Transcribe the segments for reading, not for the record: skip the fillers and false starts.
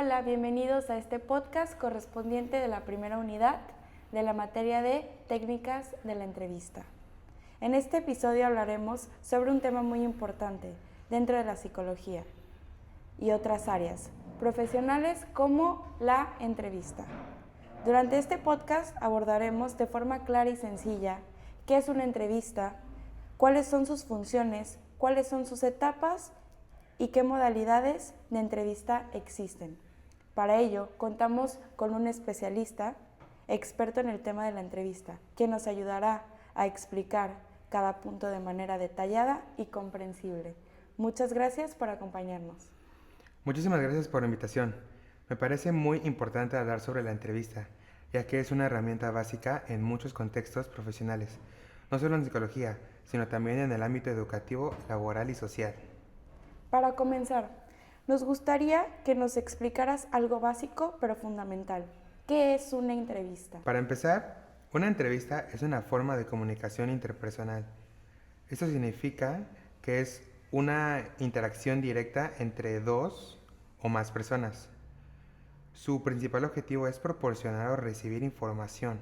Hola, bienvenidos a este podcast correspondiente de la primera unidad de la materia de técnicas de la entrevista. En este episodio hablaremos sobre un tema muy importante dentro de la psicología y otras áreas profesionales como la entrevista. Durante este podcast abordaremos de forma clara y sencilla qué es una entrevista, cuáles son sus funciones, cuáles son sus etapas y qué modalidades de entrevista existen. Para ello, contamos con un especialista, experto en el tema de la entrevista, que nos ayudará a explicar cada punto de manera detallada y comprensible. Muchas gracias por acompañarnos. Muchísimas gracias por la invitación. Me parece muy importante hablar sobre la entrevista, ya que es una herramienta básica en muchos contextos profesionales, no solo en psicología, sino también en el ámbito educativo, laboral y social. Para comenzar, nos gustaría que nos explicaras algo básico pero fundamental. ¿Qué es una entrevista? Para empezar, una entrevista es una forma de comunicación interpersonal. Esto significa que es una interacción directa entre dos o más personas. Su principal objetivo es proporcionar o recibir información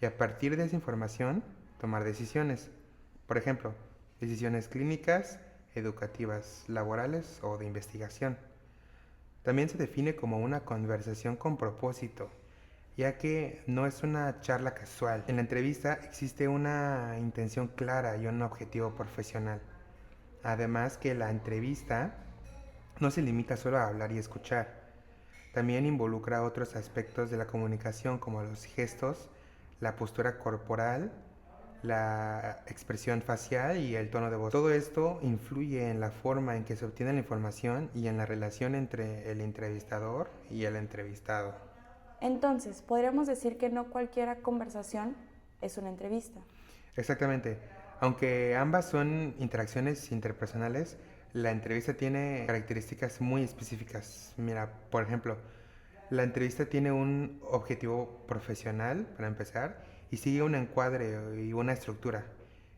y a partir de esa información tomar decisiones. Por ejemplo, decisiones clínicas, educativas, laborales o de investigación. También se define como una conversación con propósito, ya que no es una charla casual. En la entrevista existe una intención clara y un objetivo profesional. Además que la entrevista no se limita solo a hablar y escuchar. También involucra otros aspectos de la comunicación como los gestos, la postura corporal, la expresión facial y el tono de voz. Todo esto influye en la forma en que se obtiene la información y en la relación entre el entrevistador y el entrevistado. Entonces, podríamos decir que no cualquier conversación es una entrevista. Exactamente. Aunque ambas son interacciones interpersonales, la entrevista tiene características muy específicas. Mira, por ejemplo, la entrevista tiene un objetivo profesional, para empezar, y sigue un encuadre y una estructura.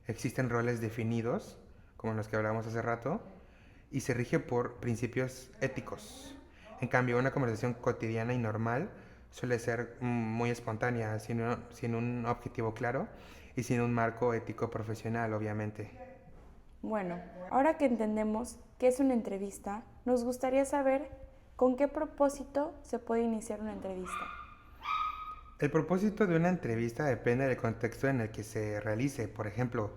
Existen roles definidos, como los que hablábamos hace rato, y se rige por principios éticos. En cambio, una conversación cotidiana y normal suele ser muy espontánea, sin un objetivo claro y sin un marco ético profesional, obviamente. Bueno, ahora que entendemos qué es una entrevista, nos gustaría saber con qué propósito se puede iniciar una entrevista. El propósito de una entrevista depende del contexto en el que se realice. Por ejemplo,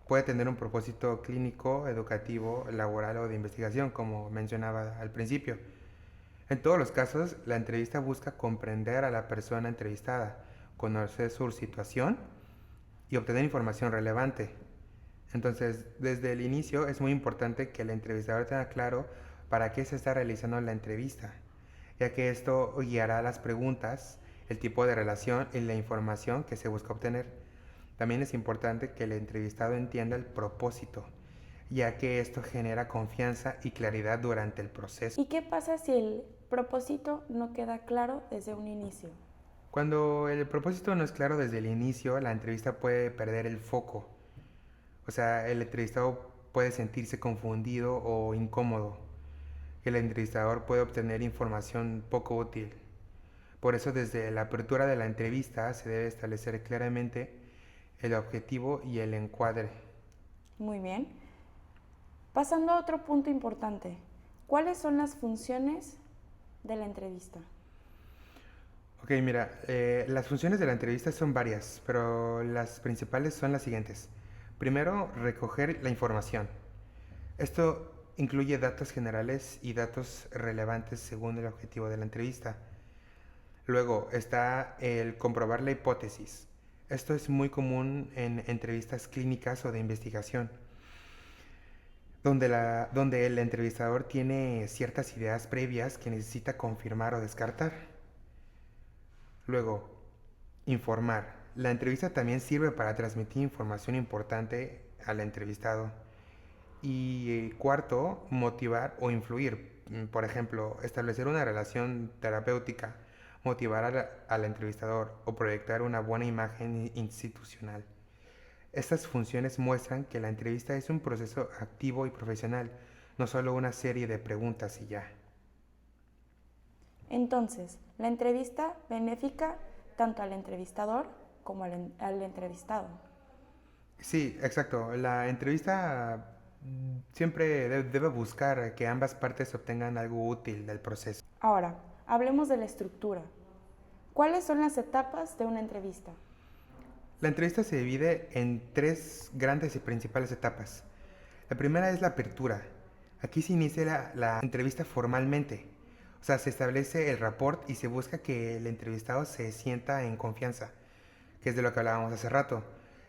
puede tener un propósito clínico, educativo, laboral o de investigación, como mencionaba al principio. En todos los casos, la entrevista busca comprender a la persona entrevistada, conocer su situación y obtener información relevante. Entonces, desde el inicio es muy importante que el entrevistador tenga claro para qué se está realizando la entrevista, ya que esto guiará las preguntas, el tipo de relación y la información que se busca obtener. También es importante que el entrevistado entienda el propósito, ya que esto genera confianza y claridad durante el proceso. ¿Y qué pasa si el propósito no queda claro desde un inicio? Cuando el propósito no es claro desde el inicio, la entrevista puede perder el foco. O sea, el entrevistado puede sentirse confundido o incómodo. El entrevistador puede obtener información poco útil. Por eso, desde la apertura de la entrevista se debe establecer claramente el objetivo y el encuadre. Muy bien. Pasando a otro punto importante, ¿cuáles son las funciones de la entrevista? Ok, mira, las funciones de la entrevista son varias, pero las principales son las siguientes. Primero, recoger la información. Esto incluye datos generales y datos relevantes según el objetivo de la entrevista. Luego está el comprobar la hipótesis. Esto es muy común en entrevistas clínicas o de investigación, donde el entrevistador tiene ciertas ideas previas que necesita confirmar o descartar. Luego, informar. La entrevista también sirve para transmitir información importante al entrevistado. Y cuarto, motivar o influir. Por ejemplo, establecer una relación terapéutica, motivar al entrevistador o proyectar una buena imagen institucional. Estas funciones muestran que la entrevista es un proceso activo y profesional, no solo una serie de preguntas y ya. Entonces, la entrevista benéfica tanto al entrevistador como al entrevistado. Sí, exacto. La entrevista siempre debe buscar que ambas partes obtengan algo útil del proceso. Ahora, hablemos de la estructura. ¿Cuáles son las etapas de una entrevista? La entrevista se divide en tres grandes y principales etapas. La primera es la apertura. Aquí se inicia la entrevista formalmente. O sea, se establece el rapport y se busca que el entrevistado se sienta en confianza, que es de lo que hablábamos hace rato.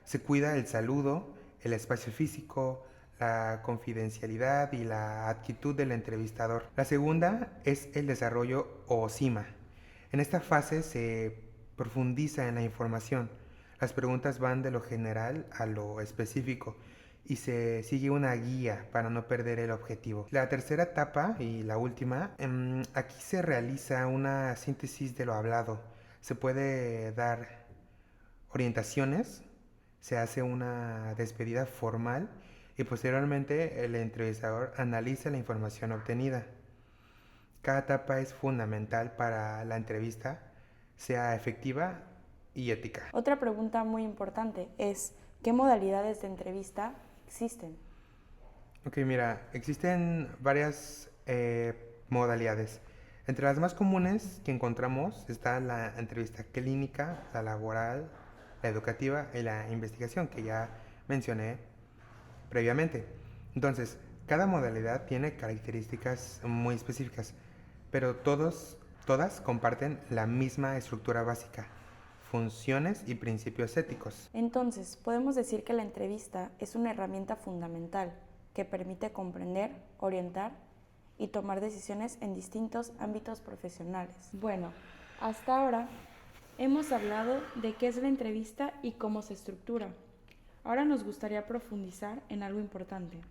Se cuida el saludo, el espacio físico, la confidencialidad y la actitud del entrevistador. La segunda es el desarrollo o cima. En esta fase se profundiza en la información. Las preguntas van de lo general a lo específico y se sigue una guía para no perder el objetivo. La tercera etapa y la última, aquí se realiza una síntesis de lo hablado. Se puede dar orientaciones, se hace una despedida formal y posteriormente el entrevistador analiza la información obtenida. Cada etapa es fundamental para la entrevista sea efectiva y ética. Otra pregunta muy importante es, ¿qué modalidades de entrevista existen? Ok, mira, existen varias modalidades. Entre las más comunes que encontramos está la entrevista clínica, la laboral, la educativa y la investigación, que ya mencioné previamente. Entonces, cada modalidad tiene características muy específicas, pero todas comparten la misma estructura básica, funciones y principios éticos. Entonces, podemos decir que la entrevista es una herramienta fundamental que permite comprender, orientar y tomar decisiones en distintos ámbitos profesionales. Bueno, hasta ahora hemos hablado de qué es la entrevista y cómo se estructura. Ahora nos gustaría profundizar en algo importante.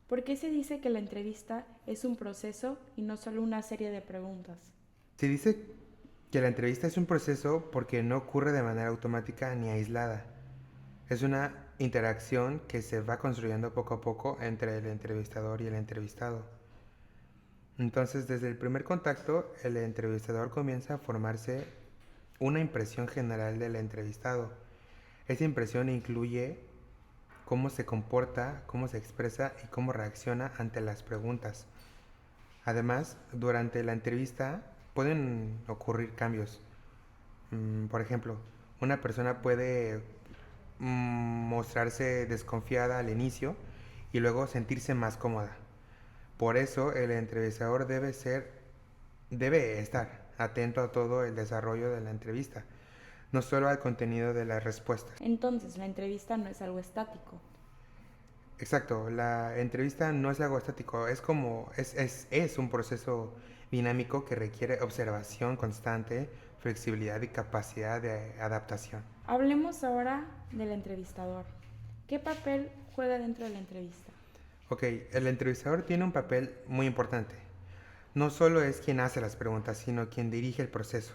¿Por qué se dice que la entrevista es un proceso y no solo una serie de preguntas? Se dice que la entrevista es un proceso porque no ocurre de manera automática ni aislada. Es una interacción que se va construyendo poco a poco entre el entrevistador y el entrevistado. Entonces, desde el primer contacto, el entrevistador comienza a formarse una impresión general del entrevistado. Esa impresión incluye cómo se comporta, cómo se expresa y cómo reacciona ante las preguntas. Además, durante la entrevista pueden ocurrir cambios. Por ejemplo, una persona puede mostrarse desconfiada al inicio y luego sentirse más cómoda. Por eso el entrevistador debe estar atento a todo el desarrollo de la entrevista, no solo al contenido de las respuestas. Entonces, la entrevista no es algo estático. Exacto, la entrevista no es algo estático, es un proceso dinámico que requiere observación constante, flexibilidad y capacidad de adaptación. Hablemos ahora del entrevistador. ¿Qué papel juega dentro de la entrevista? Ok, el entrevistador tiene un papel muy importante. No solo es quien hace las preguntas, sino quien dirige el proceso.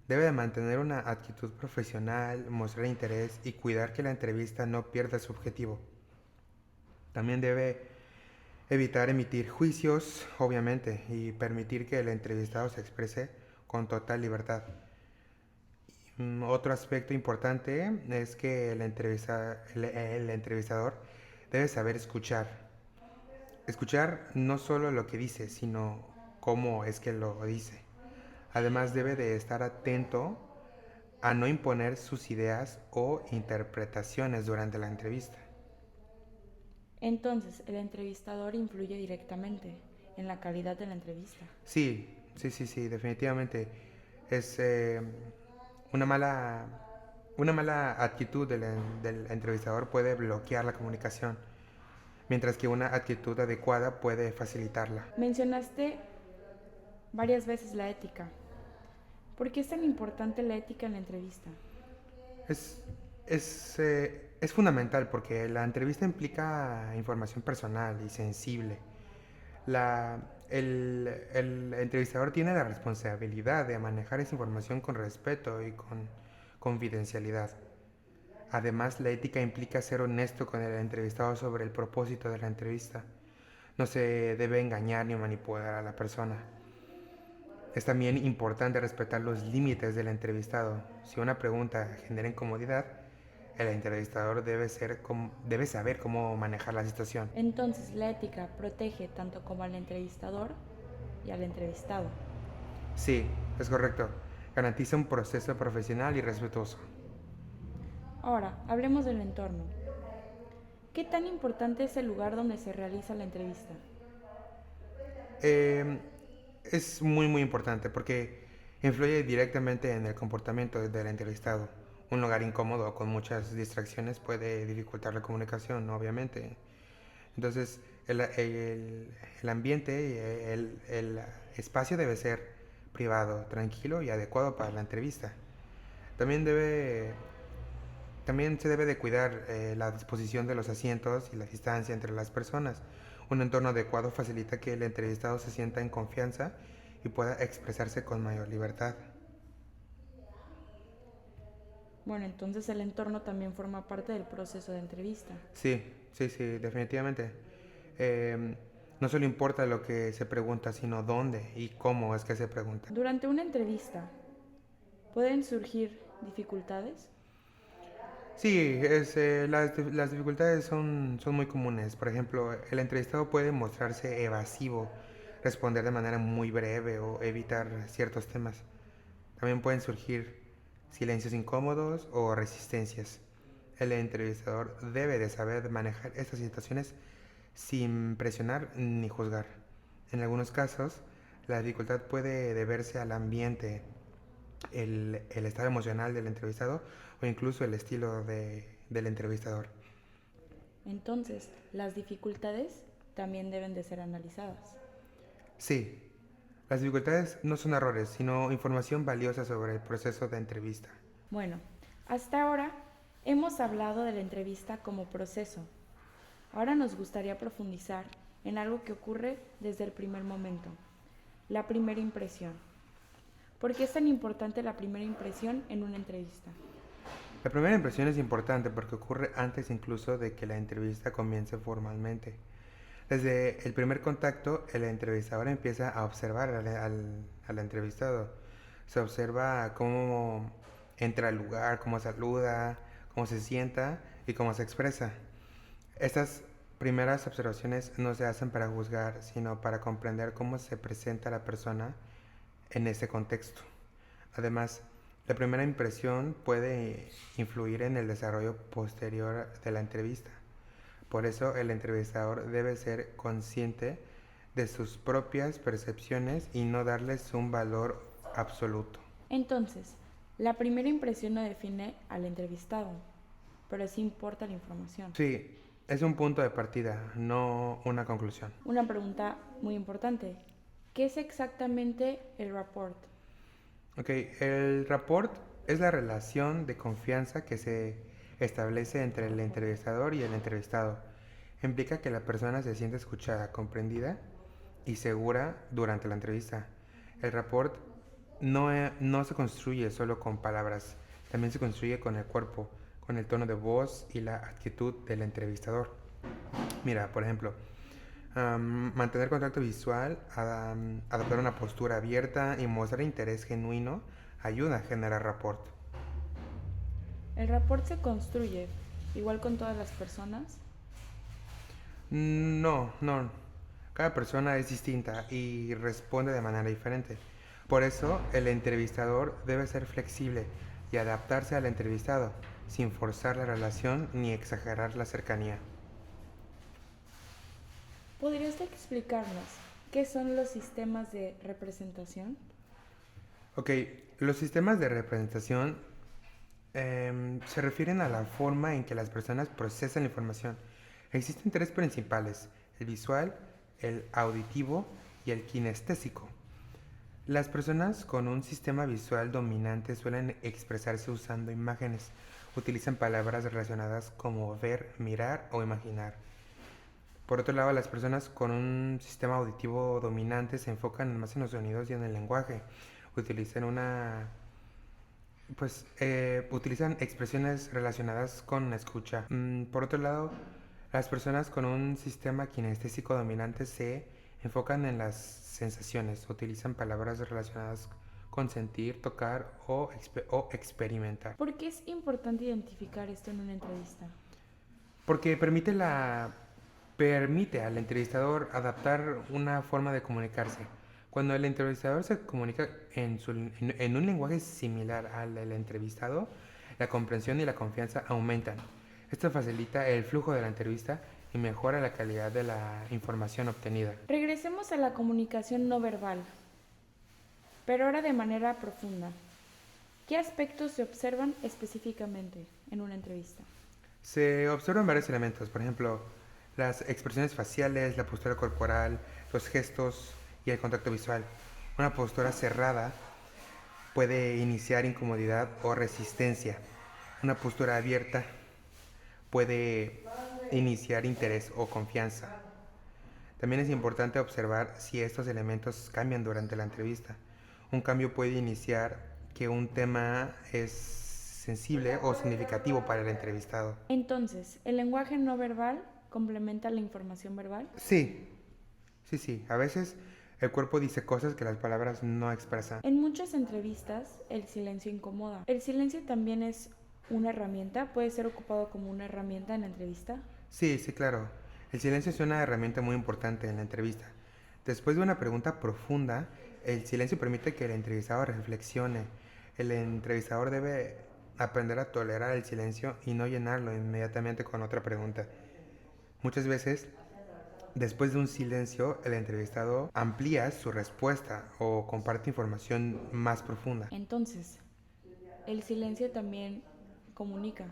Debe de mantener una actitud profesional, mostrar interés y cuidar que la entrevista no pierda su objetivo. También debe evitar emitir juicios, obviamente, y permitir que el entrevistado se exprese con total libertad. Otro aspecto importante es que el entrevistador debe saber escuchar. Escuchar no solo lo que dice, sino cómo es que lo dice. Además debe de estar atento a no imponer sus ideas o interpretaciones durante la entrevista. Entonces, el entrevistador influye directamente en la calidad de la entrevista. Sí, definitivamente. Es una mala actitud del entrevistador puede bloquear la comunicación, mientras que una actitud adecuada puede facilitarla. Mencionaste varias veces la ética. ¿Por qué es tan importante la ética en la entrevista? Es fundamental porque la entrevista implica información personal y sensible. El entrevistador tiene la responsabilidad de manejar esa información con respeto y con confidencialidad. Además, la ética implica ser honesto con el entrevistado sobre el propósito de la entrevista. No se debe engañar ni manipular a la persona. Es también importante respetar los límites del entrevistado. Si una pregunta genera incomodidad, el entrevistador debe saber cómo manejar la situación. Entonces, la ética protege tanto como al entrevistador y al entrevistado. Sí, es correcto. Garantiza un proceso profesional y respetuoso. Ahora, hablemos del entorno. ¿Qué tan importante es el lugar donde se realiza la entrevista? Eh, es muy importante porque influye directamente en el comportamiento del entrevistado. Un lugar incómodo con muchas distracciones puede dificultar la comunicación, obviamente. Entonces, el ambiente y el espacio debe ser privado, tranquilo y adecuado para la entrevista. También también se debe de cuidar la disposición de los asientos y la distancia entre las personas. Un entorno adecuado facilita que el entrevistado se sienta en confianza y pueda expresarse con mayor libertad. Bueno, entonces el entorno también forma parte del proceso de entrevista. Sí, definitivamente. Eh, no solo importa lo que se pregunta, sino dónde y cómo es que se pregunta. Durante una entrevista, ¿pueden surgir dificultades? Sí, las dificultades son muy comunes. Por ejemplo, el entrevistado puede mostrarse evasivo, responder de manera muy breve o evitar ciertos temas. También pueden surgir silencios incómodos o resistencias. El entrevistador debe de saber manejar estas situaciones sin presionar ni juzgar. En algunos casos, la dificultad puede deberse al ambiente, el estado emocional del entrevistado o incluso el estilo del entrevistador. Entonces, las dificultades también deben de ser analizadas. Sí, las dificultades no son errores, sino información valiosa sobre el proceso de entrevista. Bueno, hasta ahora hemos hablado de la entrevista como proceso. Ahora nos gustaría profundizar en algo que ocurre desde el primer momento, la primera impresión. ¿Por qué es tan importante la primera impresión en una entrevista? La primera impresión es importante porque ocurre antes incluso de que la entrevista comience formalmente. Desde el primer contacto, el entrevistador empieza a observar al entrevistado. Se observa cómo entra al lugar, cómo saluda, cómo se sienta y cómo se expresa. Estas primeras observaciones no se hacen para juzgar, sino para comprender cómo se presenta la persona en ese contexto. Además, la primera impresión puede influir en el desarrollo posterior de la entrevista. Por eso, el entrevistador debe ser consciente de sus propias percepciones y no darles un valor absoluto. Entonces, la primera impresión no define al entrevistado, pero sí importa la información. Sí, es un punto de partida, no una conclusión. Una pregunta muy importante. ¿Qué es exactamente el rapport? Ok, el rapport es la relación de confianza que se establece entre el entrevistador y el entrevistado. Implica que la persona se siente escuchada, comprendida y segura durante la entrevista. El rapport no se construye solo con palabras, también se construye con el cuerpo, con el tono de voz y la actitud del entrevistador. Mira, por ejemplo, mantener contacto visual, adoptar una postura abierta y mostrar interés genuino ayuda a generar rapport. ¿El rapport se construye igual con todas las personas? No. Cada persona es distinta y responde de manera diferente. Por eso, el entrevistador debe ser flexible y adaptarse al entrevistado, sin forzar la relación ni exagerar la cercanía. ¿Podrías explicarnos qué son los sistemas de representación? Ok, los sistemas de representación se refieren a la forma en que las personas procesan la información. Existen tres principales: el visual, el auditivo y el kinestésico. Las personas con un sistema visual dominante suelen expresarse usando imágenes. Utilizan palabras relacionadas como ver, mirar o imaginar. Por otro lado, las personas con un sistema auditivo dominante se enfocan más en los sonidos y en el lenguaje. Utilizan utilizan expresiones relacionadas con la escucha. Por otro lado, las personas con un sistema kinestésico dominante se enfocan en las sensaciones, utilizan palabras relacionadas con sentir, tocar o experimentar. ¿Por qué es importante identificar esto en una entrevista? Porque permite al entrevistador adaptar una forma de comunicarse. Cuando el entrevistador se comunica en un lenguaje similar al del entrevistado, la comprensión y la confianza aumentan. Esto facilita el flujo de la entrevista y mejora la calidad de la información obtenida. Regresemos a la comunicación no verbal, pero ahora de manera profunda. ¿Qué aspectos se observan específicamente en una entrevista? Se observan varios elementos, por ejemplo, las expresiones faciales, la postura corporal, los gestos y el contacto visual. Una postura cerrada puede iniciar incomodidad o resistencia. Una postura abierta puede iniciar interés o confianza. También es importante observar si estos elementos cambian durante la entrevista. Un cambio puede iniciar que un tema es sensible o significativo para el entrevistado. Entonces, ¿el lenguaje no verbal complementa la información verbal? Sí. A veces el cuerpo dice cosas que las palabras no expresan. En muchas entrevistas, el silencio incomoda. ¿El silencio también es una herramienta? ¿Puede ser ocupado como una herramienta en la entrevista? Sí, claro. El silencio es una herramienta muy importante en la entrevista. Después de una pregunta profunda, el silencio permite que el entrevistador reflexione. El entrevistador debe aprender a tolerar el silencio y no llenarlo inmediatamente con otra pregunta. Muchas veces, después de un silencio, el entrevistado amplía su respuesta o comparte información más profunda. Entonces, ¿el silencio también comunica?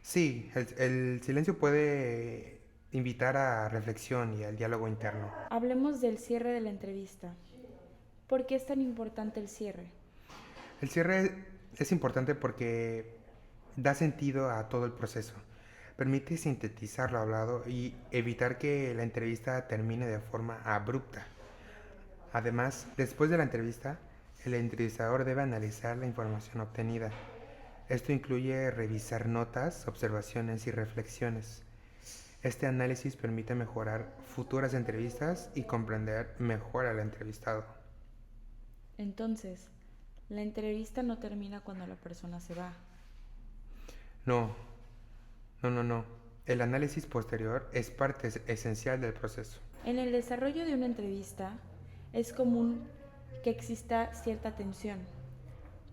Sí, el silencio puede invitar a reflexión y al diálogo interno. Hablemos del cierre de la entrevista. ¿Por qué es tan importante el cierre? El cierre es importante porque da sentido a todo el proceso. Permite sintetizar lo hablado y evitar que la entrevista termine de forma abrupta. Además, después de la entrevista, el entrevistador debe analizar la información obtenida. Esto incluye revisar notas, observaciones y reflexiones. Este análisis permite mejorar futuras entrevistas y comprender mejor al entrevistado. Entonces, la entrevista no termina cuando la persona se va. No. El análisis posterior es parte esencial del proceso. En el desarrollo de una entrevista, es común que exista cierta tensión.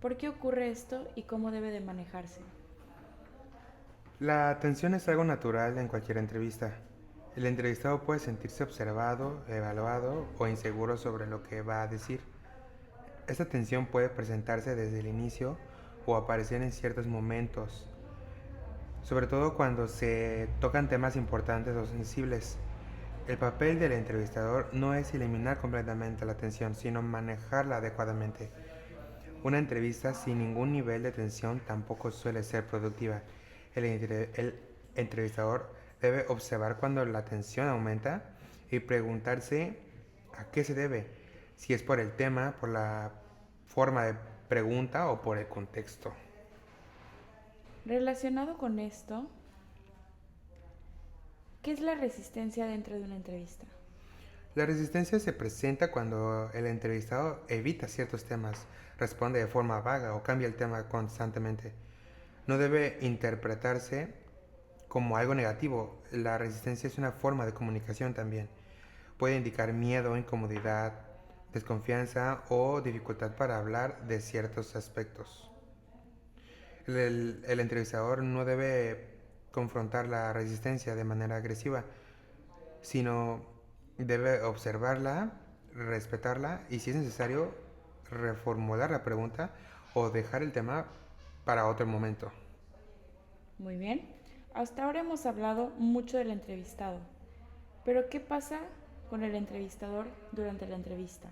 ¿Por qué ocurre esto y cómo debe de manejarse? La tensión es algo natural en cualquier entrevista. El entrevistado puede sentirse observado, evaluado o inseguro sobre lo que va a decir. Esta tensión puede presentarse desde el inicio o aparecer en ciertos momentos, sobre todo cuando se tocan temas importantes o sensibles. El papel del entrevistador no es eliminar completamente la tensión, sino manejarla adecuadamente. Una entrevista sin ningún nivel de tensión tampoco suele ser productiva. El entrevistador debe observar cuando la tensión aumenta y preguntarse a qué se debe, si es por el tema, por la forma de pregunta o por el contexto. Relacionado con esto, ¿qué es la resistencia dentro de una entrevista? La resistencia se presenta cuando el entrevistado evita ciertos temas, responde de forma vaga o cambia el tema constantemente. No debe interpretarse como algo negativo. La resistencia es una forma de comunicación también. Puede indicar miedo, incomodidad, desconfianza o dificultad para hablar de ciertos aspectos. El entrevistador no debe confrontar la resistencia de manera agresiva, sino debe observarla, respetarla y, si es necesario, reformular la pregunta o dejar el tema para otro momento. Muy bien. Hasta ahora hemos hablado mucho del entrevistado, pero ¿qué pasa con el entrevistador durante la entrevista?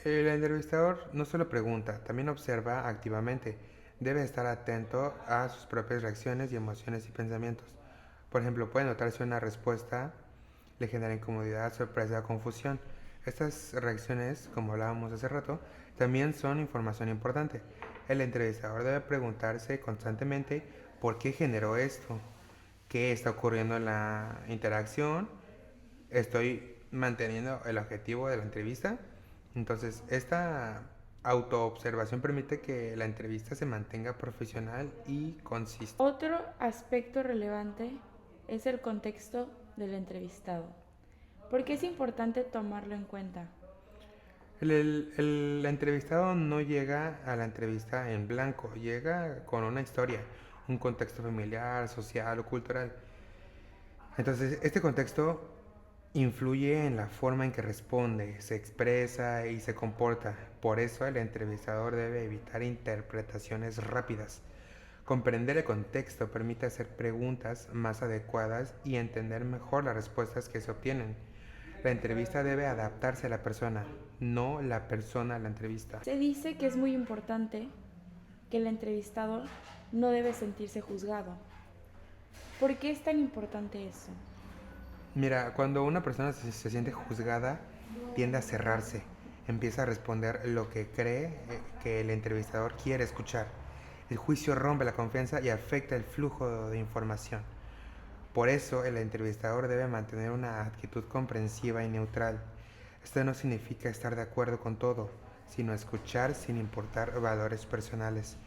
El entrevistador no solo pregunta, también observa activamente. Debe estar atento a sus propias reacciones y emociones y pensamientos. Por ejemplo, puede notar si una respuesta le genera incomodidad, sorpresa o confusión. Estas reacciones, como hablábamos hace rato, también son información importante. El entrevistador debe preguntarse constantemente por qué generó esto, qué está ocurriendo en la interacción, estoy manteniendo el objetivo de la entrevista. Entonces, esta autoobservación permite que la entrevista se mantenga profesional y consistente. Otro aspecto relevante es el contexto del entrevistado, porque es importante tomarlo en cuenta. El entrevistado no llega a la entrevista en blanco, llega con una historia, un contexto familiar, social o cultural. Entonces, este contexto influye en la forma en que responde, se expresa y se comporta. Por eso el entrevistador debe evitar interpretaciones rápidas. Comprender el contexto permite hacer preguntas más adecuadas y entender mejor las respuestas que se obtienen. La entrevista debe adaptarse a la persona, no la persona a la entrevista. Se dice que es muy importante que el entrevistado no debe sentirse juzgado. ¿Por qué es tan importante eso? Mira, cuando una persona se siente juzgada, tiende a cerrarse, empieza a responder lo que cree que el entrevistador quiere escuchar. El juicio rompe la confianza y afecta el flujo de información. Por eso, el entrevistador debe mantener una actitud comprensiva y neutral. Esto no significa estar de acuerdo con todo, sino escuchar sin importar valores personales.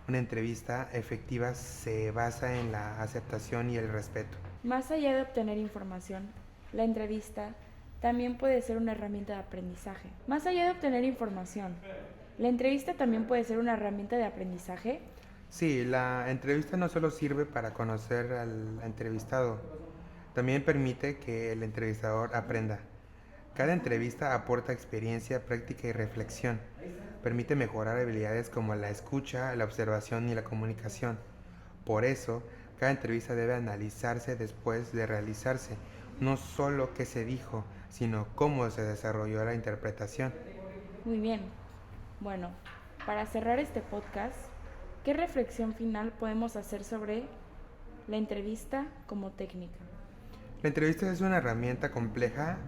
Una entrevista efectiva se basa en la aceptación y el respeto. Más allá de obtener información, la entrevista también puede ser una herramienta de aprendizaje. Más allá de obtener información, ¿la entrevista también puede ser una herramienta de aprendizaje? Sí, la entrevista no solo sirve para conocer al entrevistado, también permite que el entrevistador aprenda. Cada entrevista aporta experiencia, práctica y reflexión. Permite mejorar habilidades como la escucha, la observación y la comunicación. Por eso, cada entrevista debe analizarse después de realizarse, no solo qué se dijo, sino cómo se desarrolló la interpretación. Muy bien. Bueno, para cerrar este podcast, ¿qué reflexión final podemos hacer sobre la entrevista como técnica? La entrevista es una herramienta compleja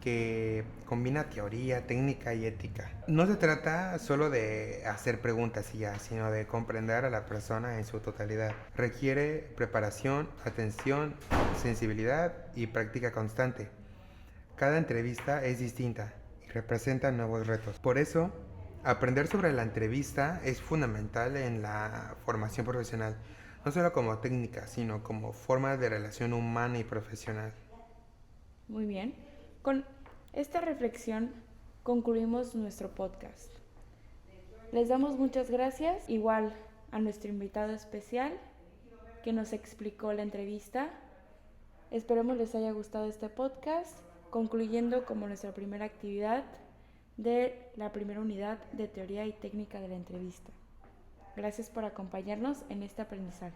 que combina teoría, técnica y ética. No se trata solo de hacer preguntas y ya, sino de comprender a la persona en su totalidad. Requiere preparación, atención, sensibilidad y práctica constante. Cada entrevista es distinta y representa nuevos retos. Por eso, aprender sobre la entrevista es fundamental en la formación profesional, no solo como técnica, sino como forma de relación humana y profesional. Muy bien. Con esta reflexión concluimos nuestro podcast. Les damos muchas gracias, igual a nuestro invitado especial que nos explicó la entrevista. Esperemos les haya gustado este podcast, concluyendo como nuestra primera actividad de la primera unidad de teoría y técnica de la entrevista. Gracias por acompañarnos en este aprendizaje.